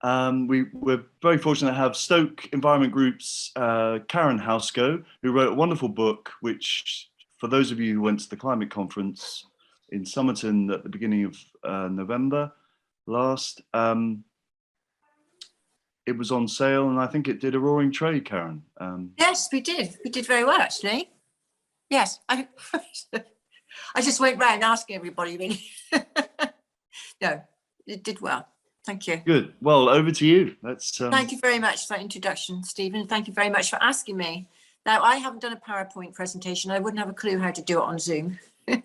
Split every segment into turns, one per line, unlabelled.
We're very fortunate to have Stoke Environment Group's Karen Housego, who wrote a wonderful book, which, for those of you who went to the climate conference in Somerton at the beginning of November last, it was on sale, and I think it did a roaring trade, Karen.
Yes, we did. We did very well, actually. Yes, I just went round asking everybody, really. No, it did well. Thank you.
Good. Well, over to you.
Thank you very much for that introduction, Stephen. Thank you very much for asking me. Now, I haven't done a PowerPoint presentation. I wouldn't have a clue how to do it on Zoom.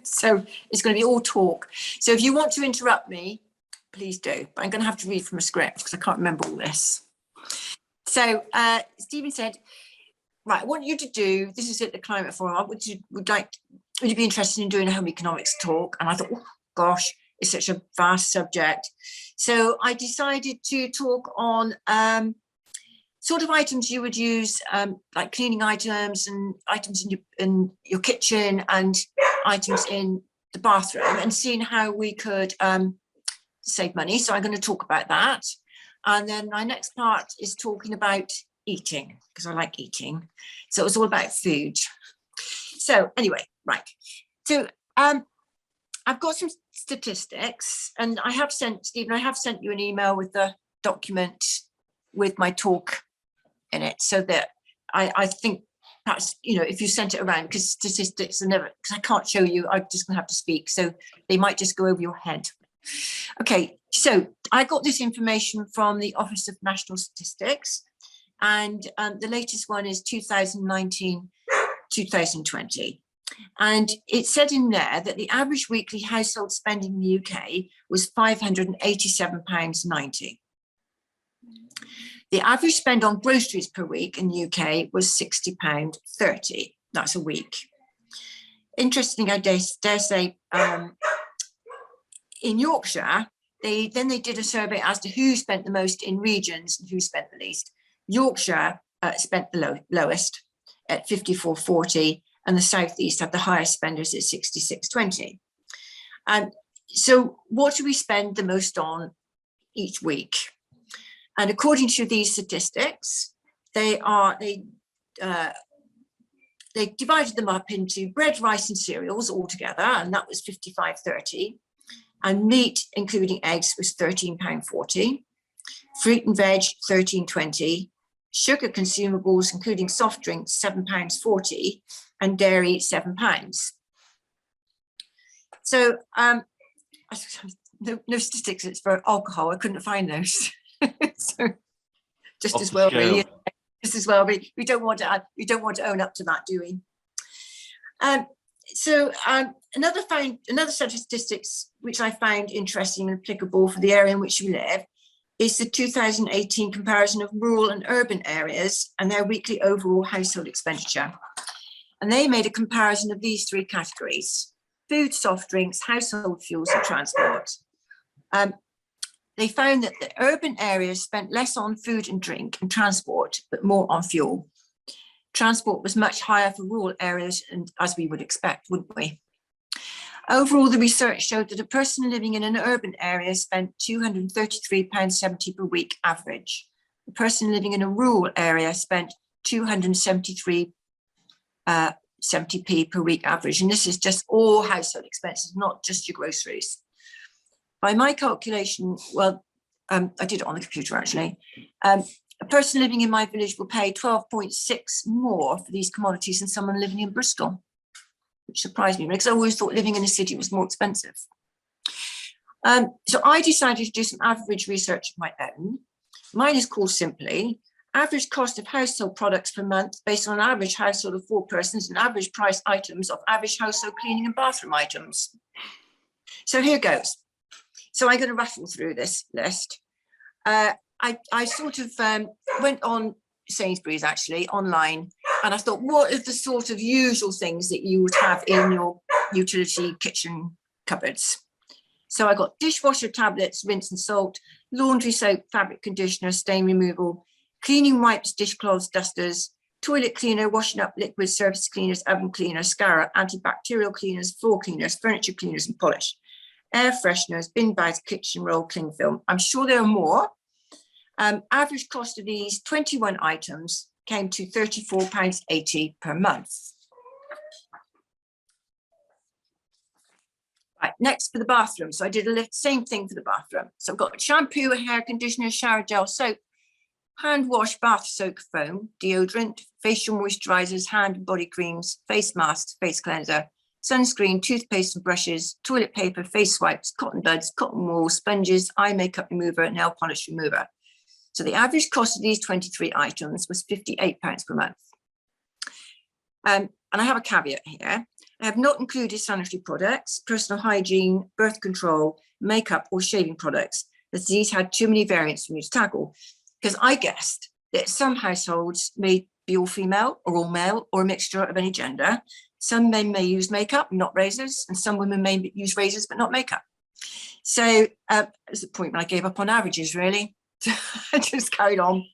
So it's going to be all talk. So if you want to interrupt me, please do. But I'm going to have to read from a script because I can't remember all this. So Stephen said, right, I want you to do, this is at the Climate Forum, would you be interested in doing a home economics talk? And I thought, oh, gosh, it's such a vast subject. So I decided to talk on sort of items you would use, like cleaning items and items in your kitchen and items in the bathroom, and seeing how we could save money. So I'm going to talk about that. And then my next part is talking about eating, because I like eating. So it's all about food. So anyway, right. So I've got some statistics, and I have sent, Stephen, I have sent you an email with the document with my talk in it, so that I think perhaps, you know, if you sent it around, because statistics are never, because I can't show you, I'm just going to have to speak, so they might just go over your head. Okay, so I got this information from the Office of National Statistics, and the latest one is 2019-2020. And it said in there that the average weekly household spending in the UK was £587.90. The average spend on groceries per week in the UK was £60.30. That's a week. Interesting, I dare say, in Yorkshire, they did a survey as to who spent the most in regions and who spent the least. Yorkshire spent the lowest at 54.40, and the Southeast had the highest spenders at 66.20. So what do we spend the most on each week? And according to these statistics, they divided them up into bread, rice and cereals altogether, and that was 55.30. And meat, including eggs, was £13.40. Fruit and veg, £13.20. Sugar consumables, including soft drinks, £7.40, and dairy, £7. So no statistics for alcohol. I couldn't find those. So just as well, really, just as well. We don't want to own up to that, do we? So another set of statistics which I found interesting and applicable for the area in which we live is the 2018 comparison of rural and urban areas and their weekly overall household expenditure. And they made a comparison of these three categories: food, soft drinks, household fuels and transport. They found that the urban areas spent less on food and drink and transport, but more on fuel. Transport was much higher for rural areas, and as we would expect, wouldn't we? Overall, the research showed that a person living in an urban area spent £233.70 per week average. A person living in a rural area spent £273.70 per week average. And this is just all household expenses, not just your groceries. By my calculation, well, I did it on the computer actually, a person living in my village will pay 12.6 more for these commodities than someone living in Bristol, which surprised me because I always thought living in a city was more expensive. So I decided to do some average research of my own. Mine is called simply Average Cost of Household Products per Month based on an average household of 4 persons and average price items of average household cleaning and bathroom items. So here goes. So I'm going to rattle through this list. I sort of went on Sainsbury's actually online, and I thought, what are the sort of usual things that you would have in your utility kitchen cupboards? So I got dishwasher tablets, rinse and salt, laundry soap, fabric conditioner, stain removal, cleaning wipes, dishcloths, dusters, toilet cleaner, washing up liquid, surface cleaners, oven cleaner, scourer, antibacterial cleaners, floor cleaners, furniture cleaners and polish, air fresheners, bin bags, kitchen roll, cling film. I'm sure there are more. Average cost of these 21 items came to £34.80 per month. Right, next for the bathroom. So I did the same thing for the bathroom. So I've got shampoo, hair conditioner, shower gel, soap, hand wash, bath soak foam, deodorant, facial moisturizers, hand and body creams, face masks, face cleanser, sunscreen, toothpaste and brushes, toilet paper, face wipes, cotton buds, cotton wool, sponges, eye makeup remover, nail polish remover. So the average cost of these 23 items was £58 per month. And I have a caveat here. I have not included sanitary products, personal hygiene, birth control, makeup or shaving products, as these had too many variants for me to tackle, because I guessed that some households may be all female or all male or a mixture of any gender. Some men may use makeup, not razors, and some women may use razors, but not makeup. So that's the point when I gave up on averages, really. I just carried on.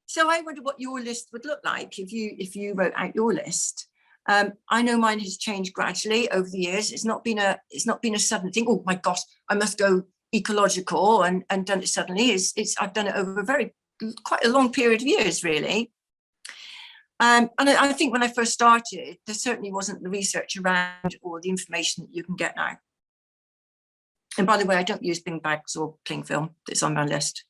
So I wonder what your list would look like if you wrote out your list. I know mine has changed gradually over the years. It's not been a sudden thing. Oh my gosh, I must go ecological and done it suddenly. I've done it over quite a long period of years, really. And I think when I first started, there certainly wasn't the research around or the information that you can get now. And by the way, I don't use bin bags or cling film that's on my list.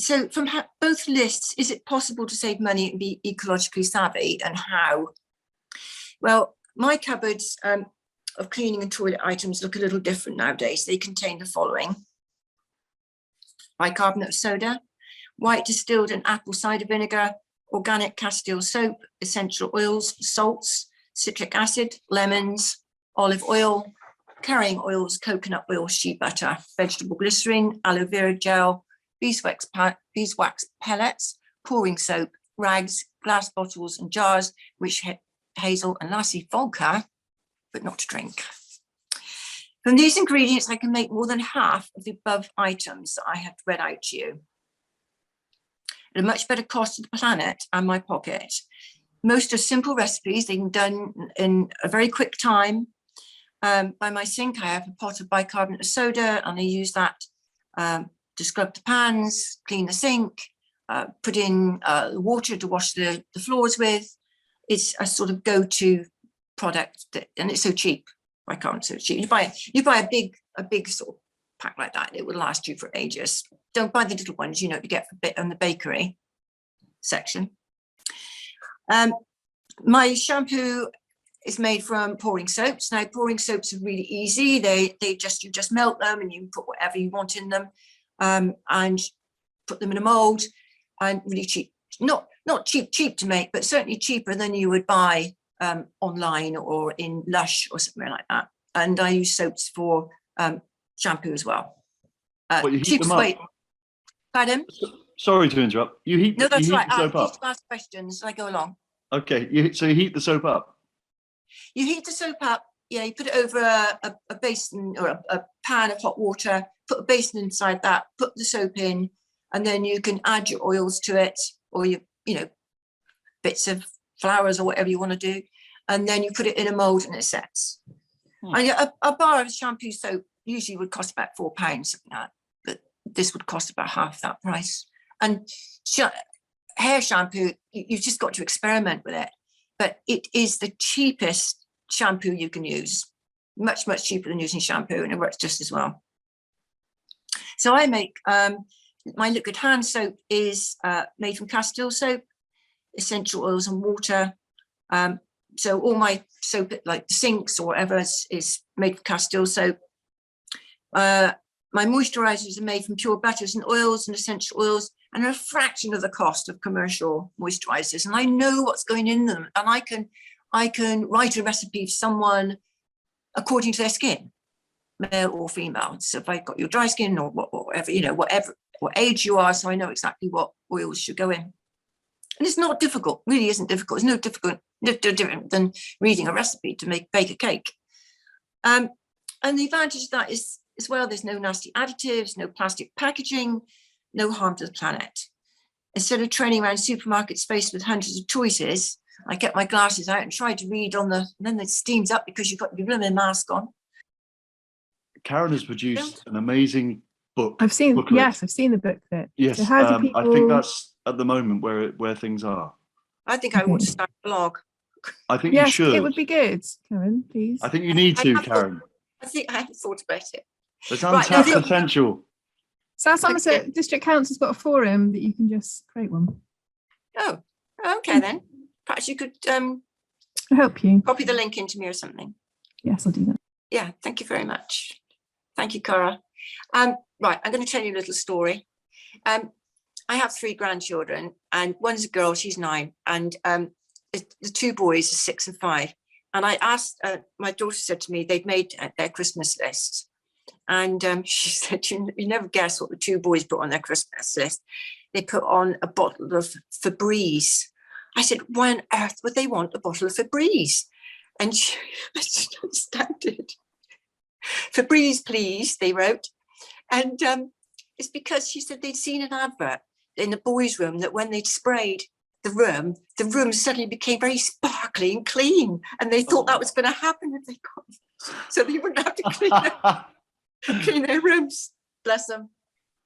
So from both lists, is it possible to save money and be ecologically savvy, and how? Well, my cupboards of cleaning and toilet items look a little different nowadays. They contain the following: bicarbonate of soda, white distilled and apple cider vinegar, organic castile soap, essential oils, salts, citric acid, lemons, olive oil, carrying oils, coconut oil, shea butter, vegetable glycerin, aloe vera gel, beeswax pellets, pouring soap, rags, glass bottles and jars, witch hazel and lastly vodka, but not to drink. From these ingredients, I can make more than half of the above items that I have read out to you at a much better cost to the planet and my pocket. Most are simple recipes. They can be done in a very quick time. By my sink, I have a pot of bicarbonate of soda, and I use that to scrub the pans, clean the sink, put in water to wash the floors with. It's a sort of go-to product, and it's so cheap. Bicarbonate so cheap. You buy a big sort of pack like that, it will last you for ages. Don't buy the little ones, you get on the bakery section. My shampoo is made from pouring soaps. Now, pouring soaps are really easy. You just melt them and you put whatever you want in them, and put them in a mold, and really cheap. Not cheap to make, but certainly cheaper than you would buy online or in Lush or somewhere like that. And I use soaps for shampoo as well.
Well, you heat them up.
Pardon?
Sorry to interrupt.
No, that's right.
The soap up.
Please ask questions as I go along.
Okay, so you heat the soap up.
You heat the soap up. Yeah, you put it over a basin or a pan of hot water. Put a basin inside that. Put the soap in, and then you can add your oils to it, or bits of flowers or whatever you want to do, and then you put it in a mold and it sets. And a bar of shampoo soap usually would cost about £4, something like that, but this would cost about half that price. And hair shampoo, you've just got to experiment with it, but it is the cheapest shampoo you can use, much cheaper than using shampoo, and it works just as well. So I make my liquid hand soap is made from castile soap, essential oils and water. So all my soap, like the sinks or whatever, is made from castile soap. My moisturizers are made from pure butters and oils and essential oils, and are a fraction of the cost of commercial moisturizers. And I know what's going in them, and I can write a recipe for someone according to their skin, male or female. So if I've got your dry skin or whatever, what age you are, so I know exactly what oils should go in. And it's not difficult, really isn't difficult. It's no different than reading a recipe to bake a cake. And the advantage of that is, as well, there's no nasty additives, no plastic packaging, no harm to the planet. Instead of training around supermarket space with hundreds of choices, I get my glasses out and try to read and then it steams up because you've got your blooming mask on.
Karen has produced an amazing book.
I've seen,
booklet.
yes, I've seen the booklet.
Yes,
So how do people...
I think that's at the moment where things are.
I think I want to start a blog.
I think you
Yes,
should.
it would be good, Karen, please.
I think you need to, Karen.
I think I haven't thought about it.
There's untapped potential.
Somerset District Council's got a forum that you can just create one.
Oh, okay then. Perhaps you could
I'll help you.
copy the link into me or something.
Yes, I'll do that.
Yeah, thank you very much. Thank you, Cara. Right, I'm going to tell you a little story. I have 3 grandchildren, and one's a girl, she's 9, and the 2 boys are 6 and 5. And I asked, my daughter said to me, they'd made their Christmas list. And she said, you never guess what the 2 boys put on their Christmas list. They put on a bottle of Febreze. I said, why on earth would they want a bottle of Febreze? And she, I just don't understand it. Febreze, please, they wrote. And it's because she said they'd seen an advert in the boys' room that when they'd sprayed the room suddenly became very sparkly and clean. And they thought that was going to happen if they got it. So they wouldn't have to clean their rooms. Bless them.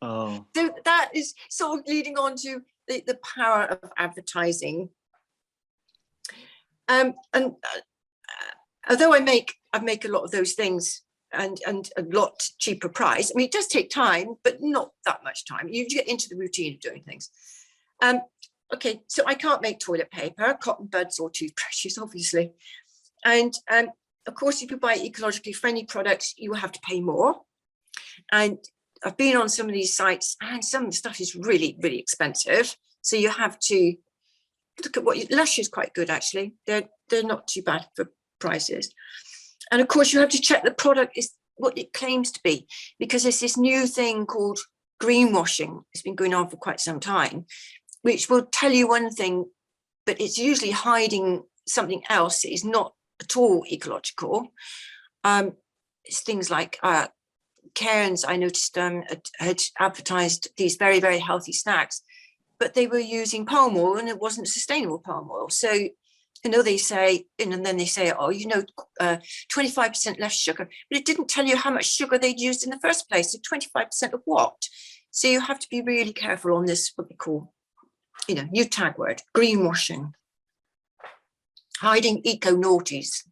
Oh.
So that is sort of leading on to the power of advertising. And although I make a lot of those things and a lot cheaper price, I mean, it does take time, but not that much time. You get into the routine of doing things. Okay, so I can't make toilet paper, cotton buds or toothbrushes, obviously. And of course, if you buy ecologically friendly products, you will have to pay more. And I've been on some of these sites and some of the stuff is really, really expensive. So you have to look at Lush is quite good, actually. They're not too bad for prices. And of course, you have to check the product is what it claims to be, because there's this new thing called greenwashing. It's been going on for quite some time, which will tell you one thing, but it's usually hiding something else that is not at all ecological. It's things like Cairns, I noticed, had advertised these very, very healthy snacks, but they were using palm oil and it wasn't sustainable palm oil. So, they say, and then they say, 25% less sugar, but it didn't tell you how much sugar they'd used in the first place. So 25% of what? So you have to be really careful on this, what they call, new tag word, greenwashing, hiding eco-naughties.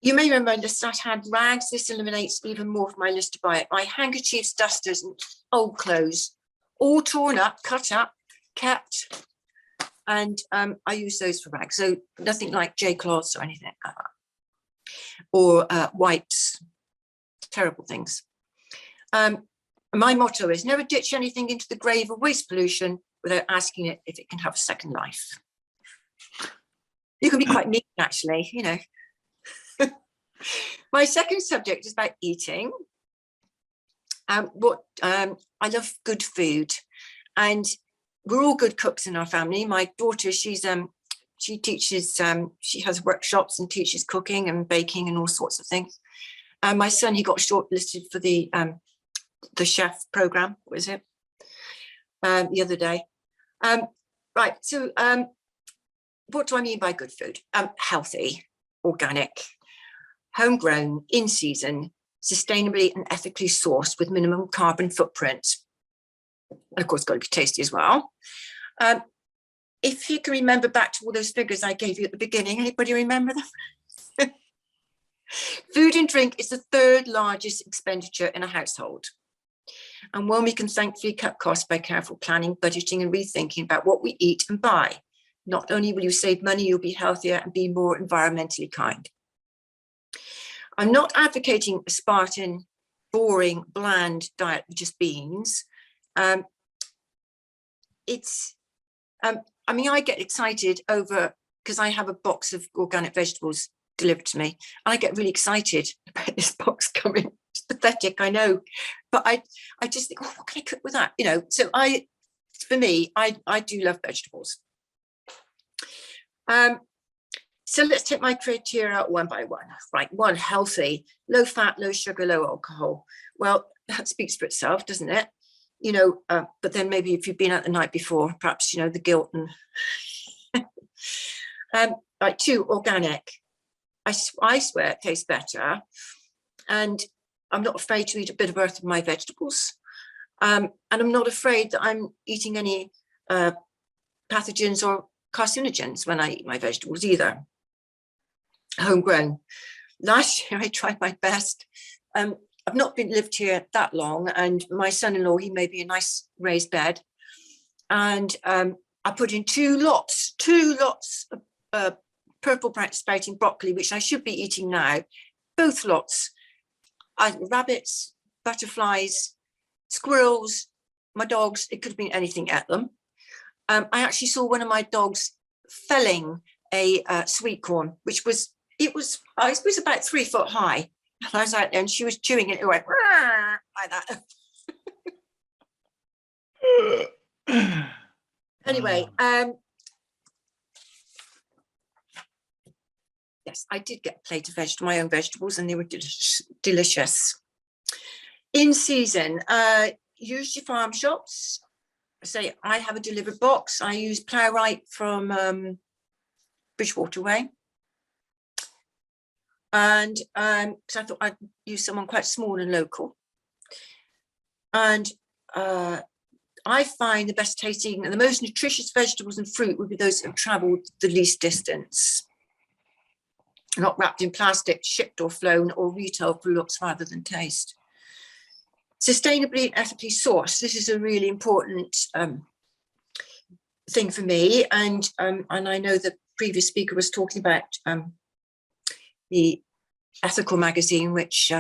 You may remember the list I had rags. This eliminates even more from my list to buy it. My handkerchiefs, dusters, and old clothes, all torn up, cut up, kept, and I use those for rags. So nothing like J-cloths or anything like that, or wipes, terrible things. My motto is never ditch anything into the grave of waste pollution without asking it if it can have a second life. You can be quite mean, actually, My second subject is about eating. I love good food, and we're all good cooks in our family. My daughter, she teaches, she has workshops and teaches cooking and baking and all sorts of things. And my son, he got shortlisted for the chef program. What is it? The other day. Right. So, what do I mean by good food? Healthy, organic, homegrown, in season, sustainably and ethically sourced with minimum carbon footprint. And of course, got to be tasty as well. If you can remember back to all those figures I gave you at the beginning, anybody remember them? Food and drink is the 3rd largest expenditure in a household. And one we can thankfully cut costs by careful planning, budgeting, and rethinking about what we eat and buy. Not only will you save money, you'll be healthier and be more environmentally kind. I'm not advocating a Spartan, boring, bland diet with just beans. I get excited over, because I have a box of organic vegetables delivered to me, and I get really excited about this box coming. It's pathetic, I know, but I just think, what can I cook with that? So for me, I do love vegetables. So let's take my criteria one by one. Right, 1, healthy, low fat, low sugar, low alcohol. Well, that speaks for itself, doesn't it? But then maybe if you've been out the night before, perhaps, the guilt and right, 2, organic. I swear it tastes better. And I'm not afraid to eat a bit of earth in my vegetables. And I'm not afraid that I'm eating any pathogens or carcinogens when I eat my vegetables either. Homegrown. Last year I tried my best. I've not lived here that long, and my son-in-law, he made me a nice raised bed, and I put in two lots of purple sprouting broccoli, which I should be eating now. Both lots. Rabbits, butterflies, squirrels, my dogs, it could have been anything at them. I actually saw one of my dogs felling a sweet corn, which was, I suppose about 3 foot high. And I was out there and she was chewing it, it went like that. Anyway, yes, I did get a plate of my own vegetables, and they were delicious. In season, use your farm shops. Say I have a delivered box. I use Plowright from Bridgewater Way. And because I thought I'd use someone quite small and local. And I find the best tasting and the most nutritious vegetables and fruit would be those that have travelled the least distance. Not wrapped in plastic, shipped or flown, or retail for looks rather than taste. Sustainably and ethically sourced. This is a really important thing for me. And I know the previous speaker was talking about the ethical magazine, which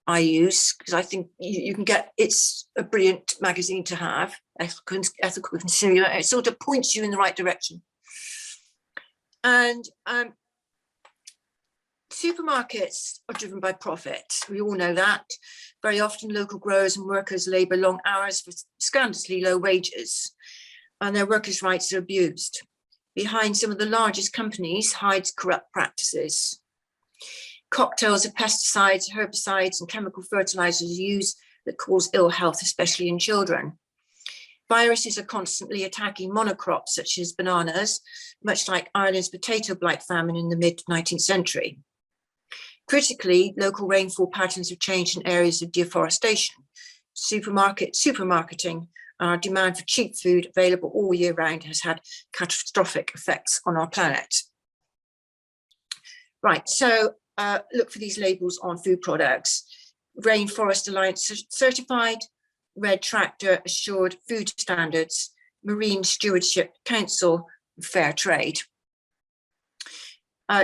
I use, because I think you can get, it's a brilliant magazine to have, ethical consumer. It sort of points you in the right direction. And supermarkets are driven by profit. We all know that. Very often local growers and workers labour long hours for scandalously low wages, and their workers' rights are abused. Behind some of the largest companies hides corrupt practices. Cocktails of pesticides, herbicides and chemical fertilizers are used that cause ill health, especially in children. Viruses are constantly attacking monocrops such as bananas, much like Ireland's potato blight famine in the mid-19th century. Critically, local rainfall patterns have changed in areas of deforestation. Supermarketing, our demand for cheap food available all year round has had catastrophic effects on our planet. Right, so look for these labels on food products. Rainforest Alliance certified, Red Tractor assured food standards, Marine Stewardship Council, fair trade.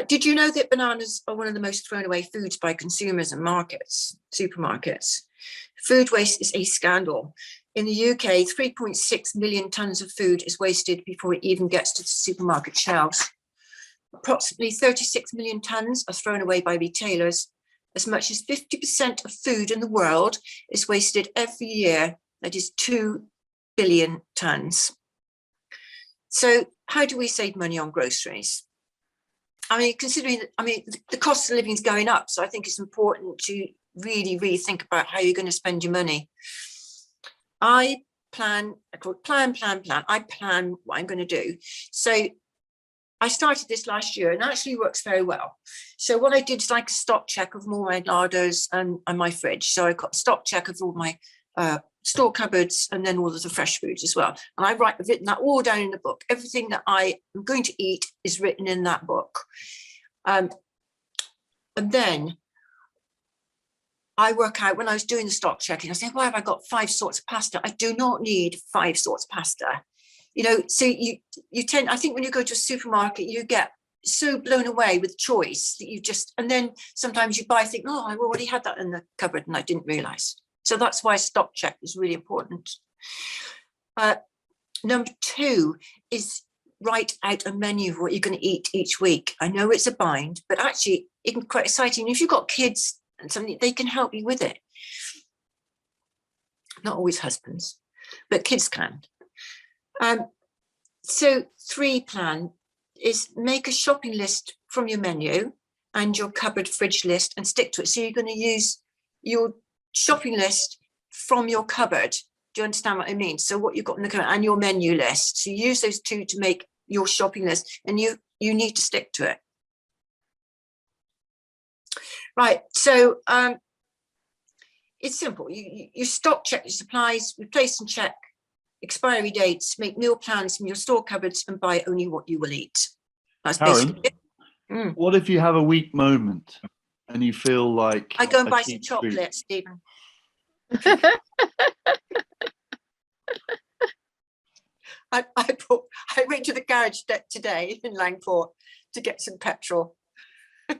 Did you know that bananas are one of the most thrown away foods by consumers and supermarkets? Food waste is a scandal. In the UK, 3.6 million tonnes of food is wasted before it even gets to the supermarket shelves. Approximately 36 million tonnes are thrown away by retailers. As much as 50% of food in the world is wasted every year. That is 2 billion tonnes. So how do we save money on groceries? I mean, considering, the cost of living is going up, so I think it's important to really think about how you're going to spend your money. I plan what I'm going to do. So I started this last year and actually works very well. So what I did is like a stock check of all my larders and my fridge. So I got a stock check of all my store cupboards and then all of the fresh foods as well. And I've written that all down in the book. Everything that I am going to eat is written in that book. And then I work out, when I was doing the stock checking, I said, why have I got 5 sorts of pasta? I do not need 5 sorts of pasta. You know, so you tend, I think when you go to a supermarket, you get so blown away with choice that you just, and then sometimes you buy, think, oh, I already had that in the cupboard and I didn't realize. So that's why stock check is really important. Number 2 is write out a menu of what you're going to eat each week. I know it's a bind, but actually it can be quite exciting. If you've got kids and something, they can help you with it. Not always husbands, but kids can. So 3 plan is make a shopping list from your menu and your cupboard fridge list and stick to it. So you're going to use your shopping list from your cupboard. Do you understand what I mean? So what you've got in the cupboard and your menu list. So you use those 2 to make your shopping list, and you need to stick to it. Right. So it's simple. You stock check your supplies, replace and check expiry dates, make meal plans from your store cupboards, and buy only what you will eat. That's
Karen,
basically it.
What if you have a weak moment and you feel like
I go and
a
buy some
cheap treat?
chocolate, Stephen. I went to the garage today in Langport to get some petrol. And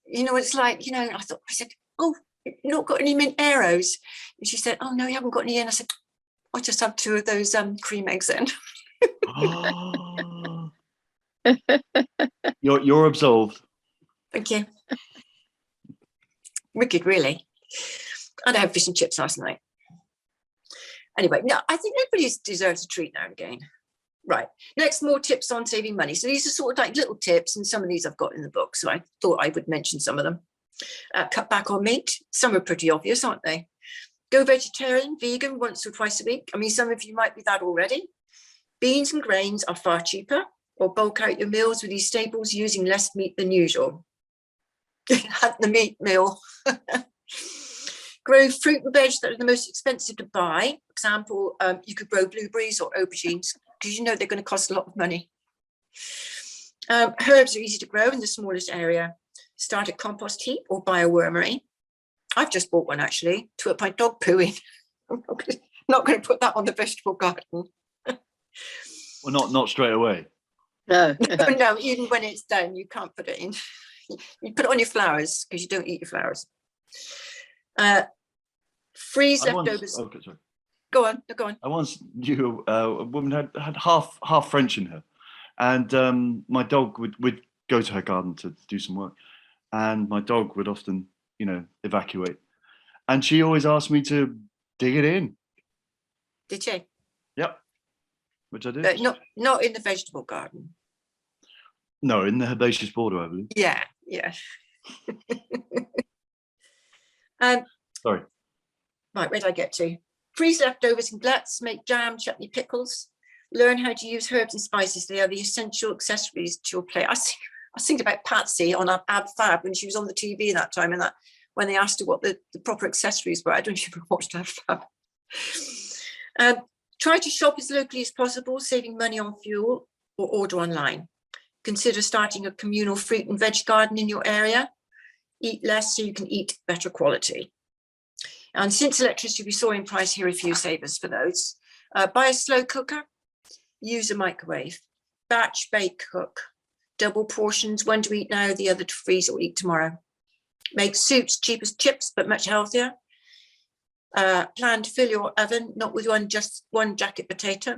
you know, it's like, I said, oh, you've not got any mint arrows? And she said, oh no, you haven't got any in. I said, I'll just have 2 of those cream eggs then.
You're absolved.
Thank you. Wicked, really. And I had fish and chips last night. Anyway, no, I think everybody deserves a treat now and again. Right. Next, more tips on saving money. So these are sort of like little tips, and some of these I've got in the book, so I thought I would mention some of them. Cut back on meat. Some are pretty obvious, aren't they? Go vegetarian, vegan once or twice a week. I mean, some of you might be that already. Beans and grains are far cheaper, or bulk out your meals with these staples using less meat than usual. Have the meat meal. Grow fruit and veg that are the most expensive to buy. For example, you could grow blueberries or aubergines because you know they're going to cost a lot of money. Herbs are easy to grow in the smallest area. Start a compost heap or buy a wormery. I've just bought one actually to put my dog poo in. I'm not going to put that on the vegetable garden.
Well, not straight away.
No, no, even when it's done, you can't put it in. You put it on your flowers because you don't eat your flowers. Freeze leftovers.
Okay, sorry.
Go on.
I once knew a woman had half French in her, and my dog would go to her garden to do some work, and my dog would often, evacuate, and she always asked me to dig it in.
Did you?
Yep, which I did.
But not in the vegetable garden.
No, in the herbaceous border, I believe.
Yeah.
Sorry.
Right, where did I get to? Freeze leftovers and gluts, make jam, chutney, pickles. Learn how to use herbs and spices. They are the essential accessories to your plate. I was thinking about Patsy on Ab Fab when she was on the TV that time, and that when they asked her what the proper accessories were. I don't even watch Ab Fab. Try to shop as locally as possible, saving money on fuel, or order online. Consider starting a communal fruit and veg garden in your area. Eat less so you can eat better quality. And since electricity will be soaring in price, here are a few savers for those. Buy a slow cooker, use a microwave, batch, bake, cook, double portions, one to eat now, the other to freeze or eat tomorrow. Make soups, cheap as chips, but much healthier. Plan to fill your oven, not with just one jacket potato.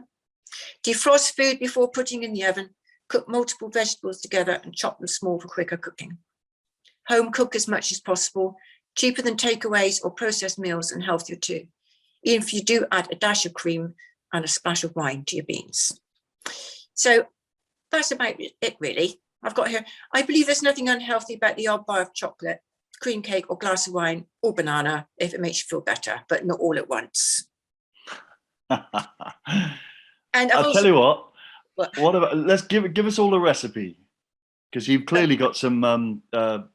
Defrost food before putting in the oven. Cook multiple vegetables together and chop them small for quicker cooking. Home cook as much as possible. Cheaper than takeaways or processed meals and healthier too. Even if you do add a dash of cream and a splash of wine to your beans. So that's about it really. I've got here, I believe there's nothing unhealthy about the odd bar of chocolate, cream cake or glass of wine or banana if it makes you feel better, but not all at once. And
I'll tell you what about, let's give us all a recipe, because you've clearly got some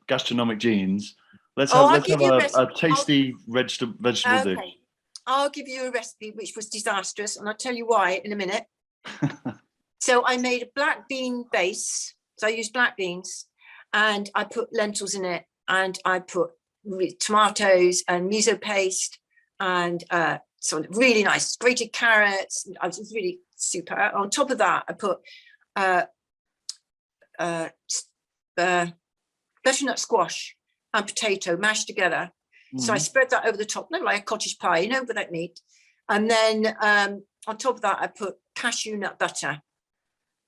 gastronomic genes. Let's have a tasty vegetable dish.
I'll give you a recipe which was disastrous, and I'll tell you why in a minute. So I made a black bean base. So I used black beans, and I put lentils in it, and I put tomatoes and miso paste, and some really nice grated carrots. I was really super. On top of that, I put butternut squash and potato mashed together. So I spread that over the top, like a cottage pie, without meat. And then on top of that, I put cashew nut butter,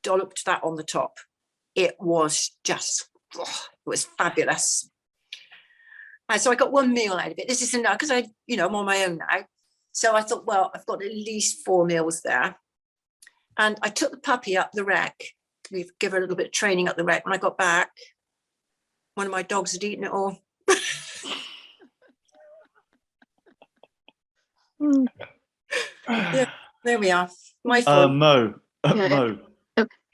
dolloped that on the top. It was just, it was fabulous. And so I got one meal out of it. This is enough because I'm on my own now. So I thought, well, I've got at least 4 meals there. And I took the puppy up the wreck. We've given her a little bit of training up the wreck. When I got back, one of my dogs had eaten it all. Yeah, there we are. My fault.
Mo.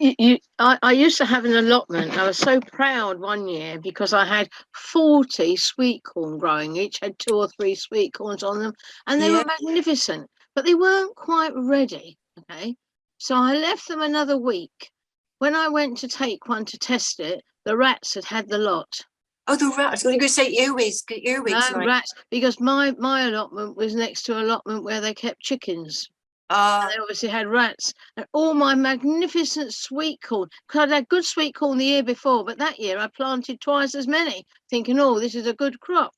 I used to have an allotment. I was so proud one year because I had 40 sweet corn growing. Each had 2 or 3 sweet corns on them, and they were magnificent, but they weren't quite ready. Okay, so I left them another week. When I went to take one to test it, the rats had had the lot.
Oh, the rats. I was going to say earwigs.
No, rats, because my allotment was next to an allotment where they kept chickens. And they obviously had rats, and all my magnificent sweet corn, because I'd had good sweet corn the year before, but that year I planted twice as many, thinking, oh, this is a good crop.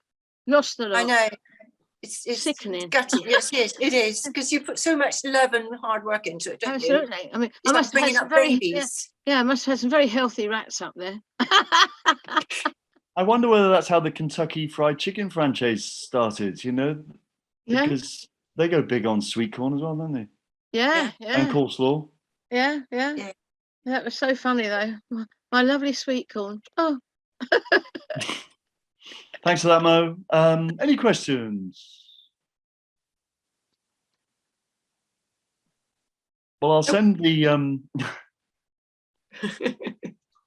Lost the lot.
I know. It's
sickening.
Gutting. Yes, it is, because you put so much love and hard work into it, don't
Absolutely.
you?
I mean,
It's
I
like
must have
bringing
had
up
some very,
babies.
I must have had some very healthy rats up there.
I wonder whether that's how the Kentucky Fried Chicken franchise started, because they go big on sweet corn as well, don't they?
Yeah.
And coleslaw.
Yeah. That was so funny, though. My lovely sweet corn. Oh.
Thanks for that, Mo. Any questions? Well, I'll send the.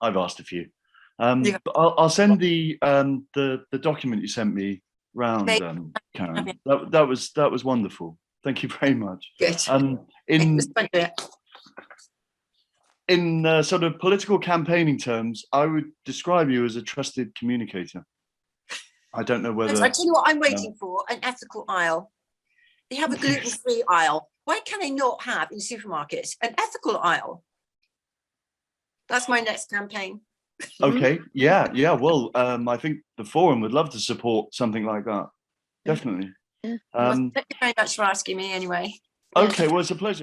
I've asked a few. But I'll send the document you sent me round, Karen. That was wonderful. Thank you very much.
Good.
In sort of political campaigning terms, I would describe you as a trusted communicator. I don't know whether.
I tell you what, I'm waiting for an ethical aisle. They have a gluten-free aisle. Why can they not have in supermarkets an ethical aisle? That's my next campaign.
Okay. Yeah. Well, I think the forum would love to support something like that. Definitely.
Thank you very much for asking me anyway.
Okay. Well, it's a pleasure.